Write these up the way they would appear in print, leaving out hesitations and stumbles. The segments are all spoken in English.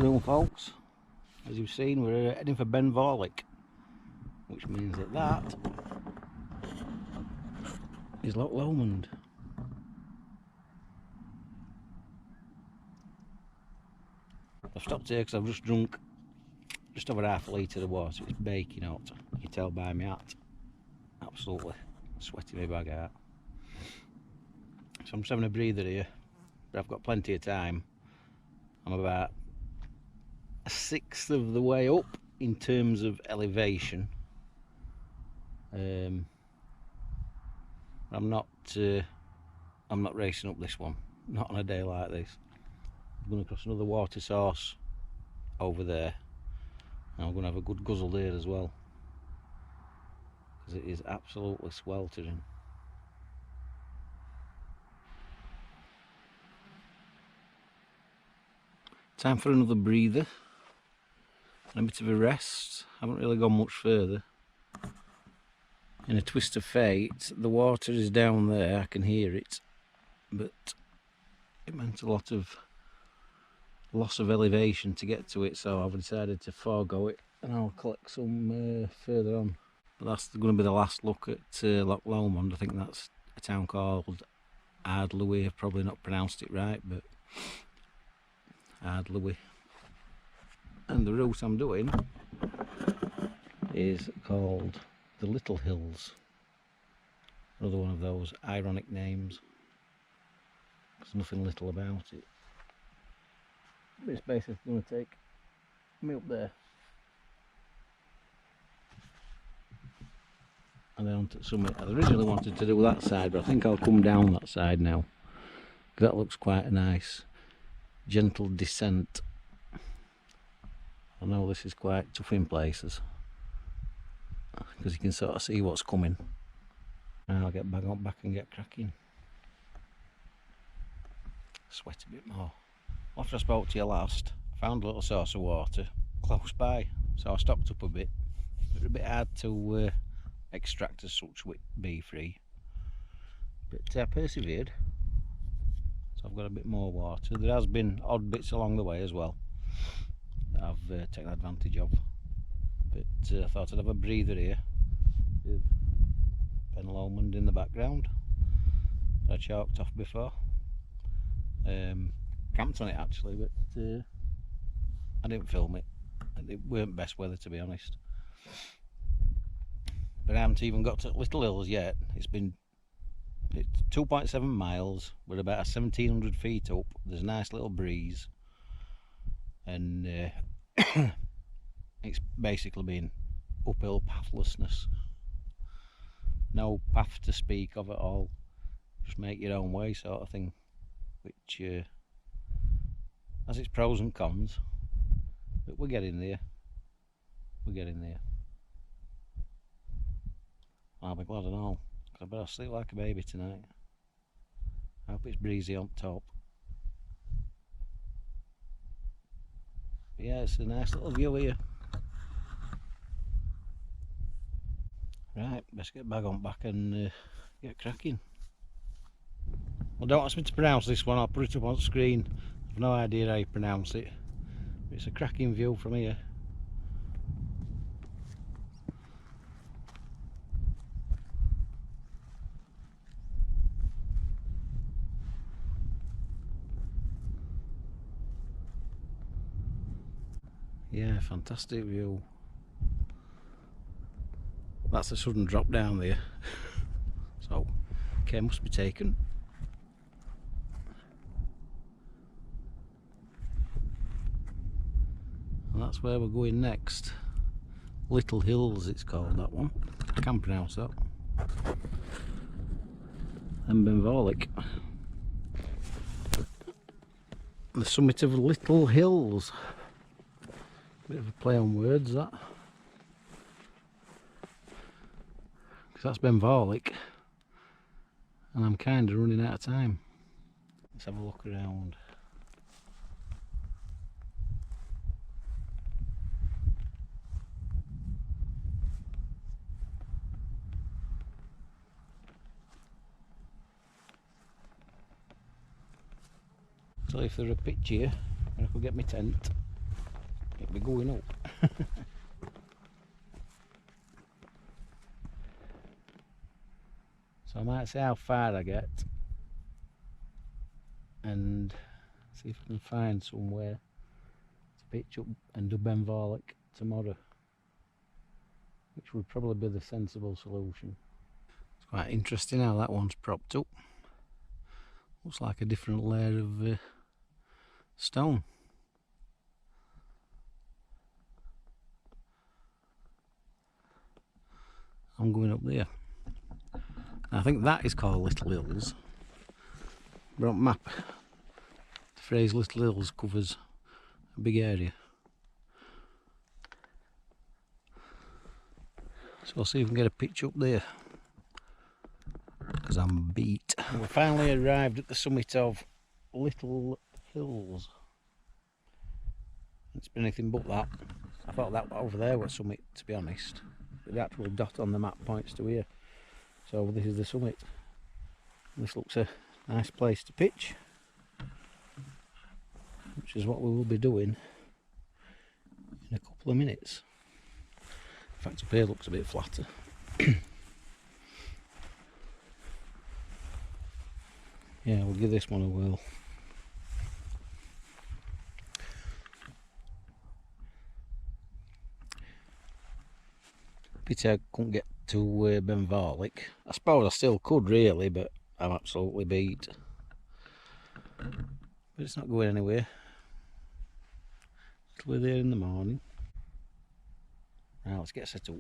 afternoon, folks. As you've seen, we're heading for Ben Vorlich, which means that is Loch Lomond. I've stopped here because I've just drunk just over half a litre of water. It's baking hot. You can tell by my hat. Absolutely sweating my bag out. So I'm just having a breather here, but I've got plenty of time. I'm about a sixth of the way up in terms of elevation. I'm not racing up this one, not on a day like this. I'm going to cross another water source over there, and I'm going to have a good guzzle there as well, because it is absolutely sweltering. Time for another breather and a bit of a rest. I haven't really gone much further. In a twist of fate, the water is down there, I can hear it, but it meant a lot of loss of elevation to get to it, so I've decided to forego it and I'll collect some further on. But that's going to be the last look at Loch Lomond. I think that's a town called Ardlewy. I've probably not pronounced it right, but Ardlewy. And the route I'm doing is called the Little Hills. Another one of those ironic names. There's nothing little about it. But it's basically going to take me up there and then onto the summit. I originally wanted to do that side, but I think I'll come down that side now. That looks quite a nice gentle descent. I know this is quite tough in places because you can sort of see what's coming. And I'll get back and get cracking. Sweat a bit more. After I spoke to you last, I found a little source of water close by, so I stopped up a bit. It was a bit hard to extract as such with be free, but I persevered. So I've got a bit more water. There has been odd bits along the way as well that I've taken advantage of, but I thought I'd have a breather here with Ben Lomond in the background. I chalked off before. Camped on it actually, but I didn't film it. It weren't best weather, to be honest. But I haven't even got to Little Hills yet. It's 2.7 miles. We're about 1,700 feet up. There's a nice little breeze, and it's basically been uphill pathlessness. No path to speak of at all. Just make your own way sort of thing, which has its pros and cons, but we're getting there. We're getting there. I'll be glad and all, because I better sleep like a baby tonight. I hope it's breezy on top. But yeah, it's a nice little view here. Right, best get back and get cracking. Well, don't ask me to pronounce this one, I'll put it up on screen. I've no idea how you pronounce it. But it's a cracking view from here. Yeah, fantastic view. That's a sudden drop down there. So, care must be taken. And that's where we're going next. Little Hills it's called, that one. I can pronounce that. And Ben Vorlich. The summit of Little Hills. Bit of a play on words, that. Because that's Ben Vorlich. And I'm kind of running out of time. Let's have a look around. So if there's a pitch here, I could get my tent. going up. So I might see how far I get and see if I can find somewhere to pitch up and do Ben Vorlich tomorrow, which would probably be the sensible solution. It's quite interesting how that one's propped up. Looks like a different layer of stone. I'm going up there. I think that is called Little Hills. But on map, the phrase Little Hills covers a big area. So I'll see if we can get a pitch up there, because I'm beat. We finally arrived at the summit of Little Hills. It's been anything but that. I thought that over there was summit, to be honest. The actual dot on the map points to here. So this is the summit. This looks a nice place to pitch, which is what we will be doing in a couple of minutes. In fact, up here looks a bit flatter. Yeah, we'll give this one a whirl. Pity I couldn't get to Ben Vorlich. I suppose I still could really, but I'm absolutely beat. But it's not going anywhere. It'll be there in the morning. Right, let's get set up.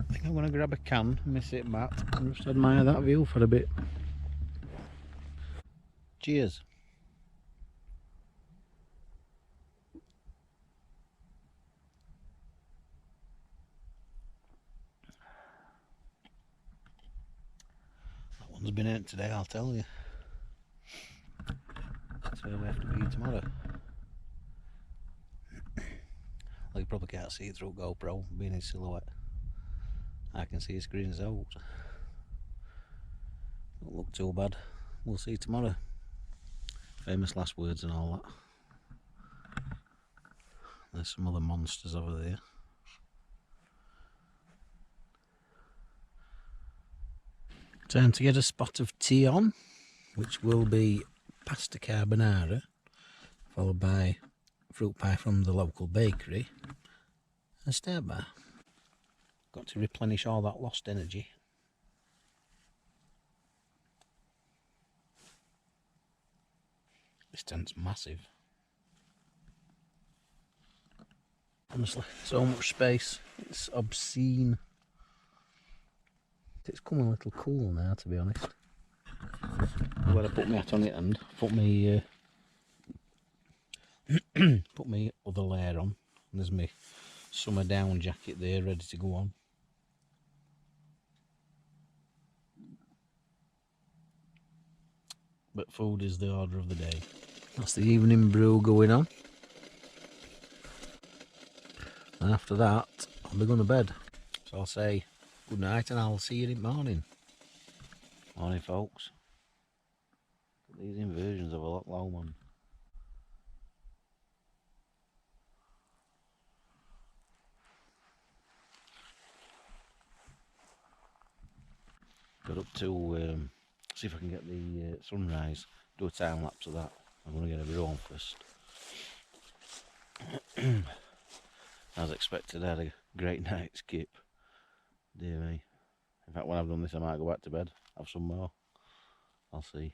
I think I'm going to grab a can and sit back and just admire that view for a bit. Cheers. That one's been out today, I'll tell you. That's where we have to be tomorrow. Well, you probably can't see it through GoPro, being in silhouette. I can see his screen as out. Don't look too bad. We'll see tomorrow. Famous last words and all that. There's some other monsters over there. Time to get a spot of tea on, which will be pasta carbonara, followed by fruit pie from the local bakery and stir bar. Got to replenish all that lost energy. This tent's massive. Honestly, so much space, it's obscene. It's coming a little cool now, to be honest. I'm going to put my hat on it and put me put me other layer on. And there's my summer down jacket there, ready to go on. But food is the order of the day. That's the evening brew going on. And after that, I'll be going to bed. So I'll say good night and I'll see you in the morning. Morning, folks. These inversions of a lot low, man. Got up to see if I can get the sunrise, do a time lapse of that. I'm going to get a brew on first. As expected, I had a great night skip. Dear me. In fact, when I've done this, I might go back to bed, have some more. I'll see.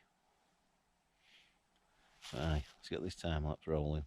Aye, let's get this time lapse rolling.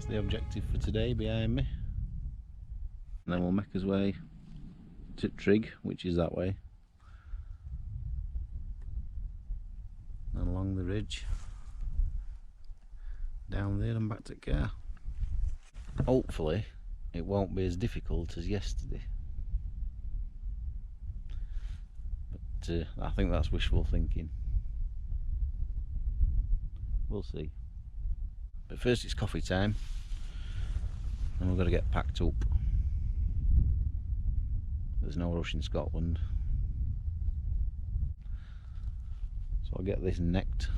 the objective for today behind me. And then we'll make us way to Trig, which is that way. And along the ridge, down there and back to the car. Hopefully it won't be as difficult as yesterday. But I think that's wishful thinking. We'll see. But first it's coffee time, and we've got to get packed up. There's no rush in Scotland. So I'll get this necked.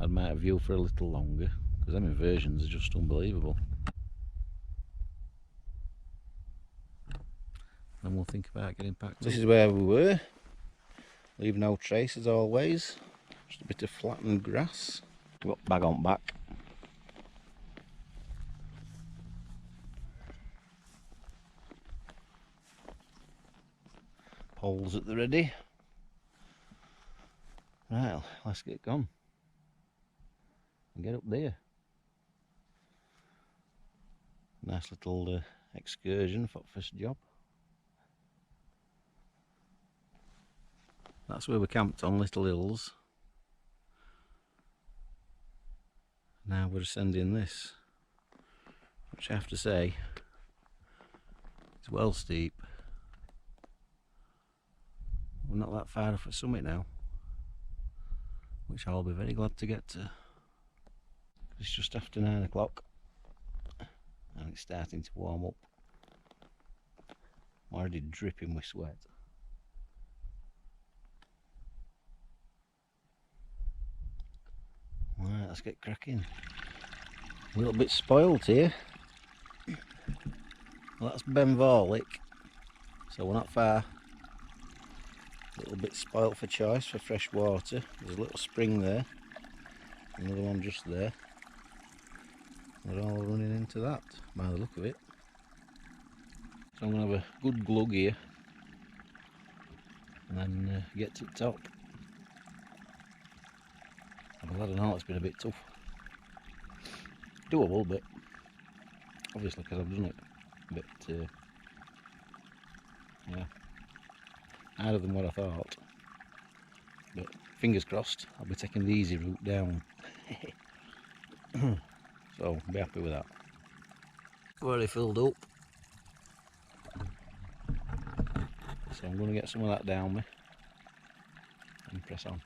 I'd make a view for a little longer, because them inversions are just unbelievable. Then we'll think about getting packed up. This is where we were. Leave no trace as always. Just a bit of flattened grass. Got bag on back. Poles at the ready. Right, let's get gone and get up there. Nice little excursion for first job. That's where we camped on Little Hills. Now we're ascending this, which I have to say is well steep. We're not that far off the summit now, which I'll be very glad to get to. It's just after 9 o'clock and it's starting to warm up. I'm already dripping with sweat. Right, let's get cracking. A little bit spoiled here. Well, that's Ben Vorlich, so we're not far. A little bit spoilt for choice for fresh water. There's a little spring there, another one just there. We're all running into that by the look of it. So I'm going to have a good glug here and then get to the top. Well, I don't know, it's been a bit tough. Doable, but obviously because I've done it. But yeah, harder than what I thought. But fingers crossed, I'll be taking the easy route down. So I'll be happy with that. Already filled up. So I'm going to get some of that down me and press on.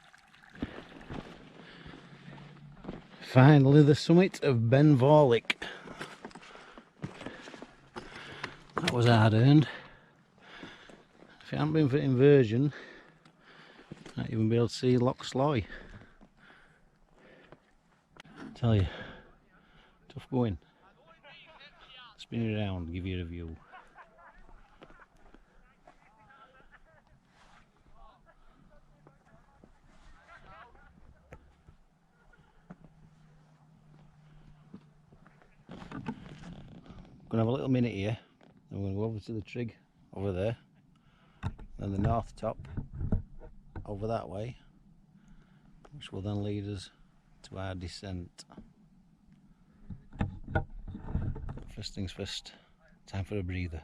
Finally the summit of Ben Vorlich. That was hard earned. If it hadn't been for inversion, I might even be able to see Loch Sloy. Tell you, tough going. Spin it around, give you a view. Gonna have a little minute here, then we're gonna go over to the Trig over there, then the north top over that way, which will then lead us to our descent. First things first, time for a breather.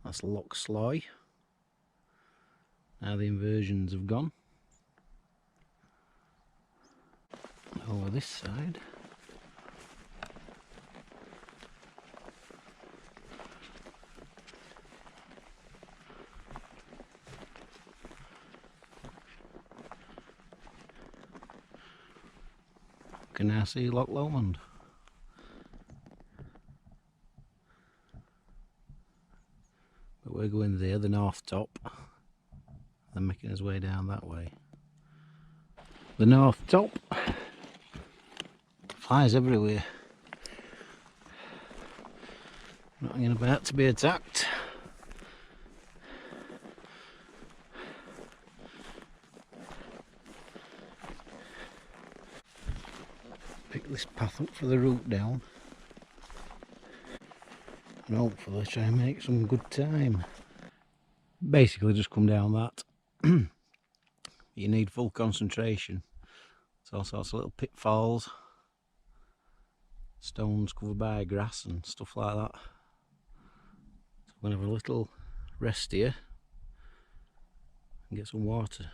That's Loch Sloy. Now the inversions have gone. Over this side. Can now see Loch Lomond. But we're going there, the north top, then making his way down that way. The north top flies everywhere, not hanging about to be attacked. Pick this path up for the route down, and hopefully try and make some good time. Basically just come down that. You need full concentration. There's all sorts of little pitfalls, stones covered by grass and stuff like that. So I'm going to have a little rest here and get some water,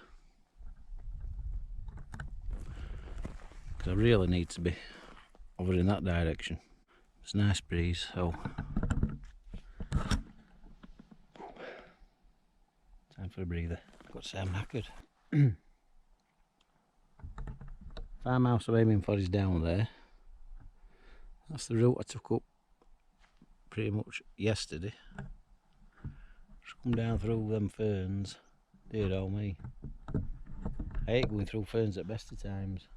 because I really need to be over in that direction. It's a nice breeze, so time for a breather. I've got to say I'm knackered. Farmhouse I'm aiming for is down there. That's the route I took up pretty much yesterday. Just come down through them ferns. Dear oh me. I hate going through ferns at best of times.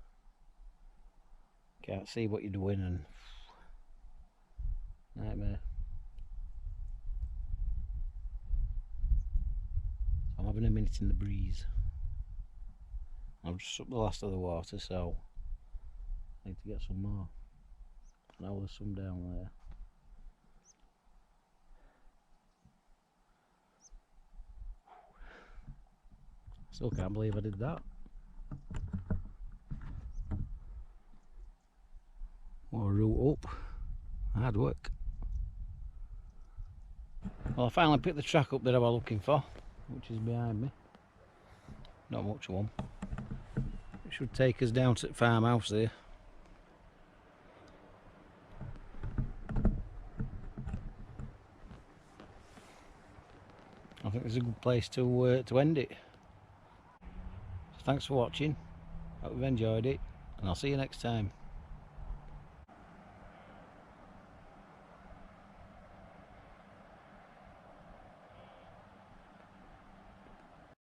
Can't see what you're doing and nightmare. I'm having a minute in the breeze. I've just sucked the last of the water, so I need to get some more. Now there's some down there. Still can't believe I did that. What a route up. Hard work. Well, I finally picked the track up that I was looking for, which is behind me. Not much one. It should take us down to the farmhouse there. I think it's a good place to end it. So thanks for watching. Hope you've enjoyed it, and I'll see you next time.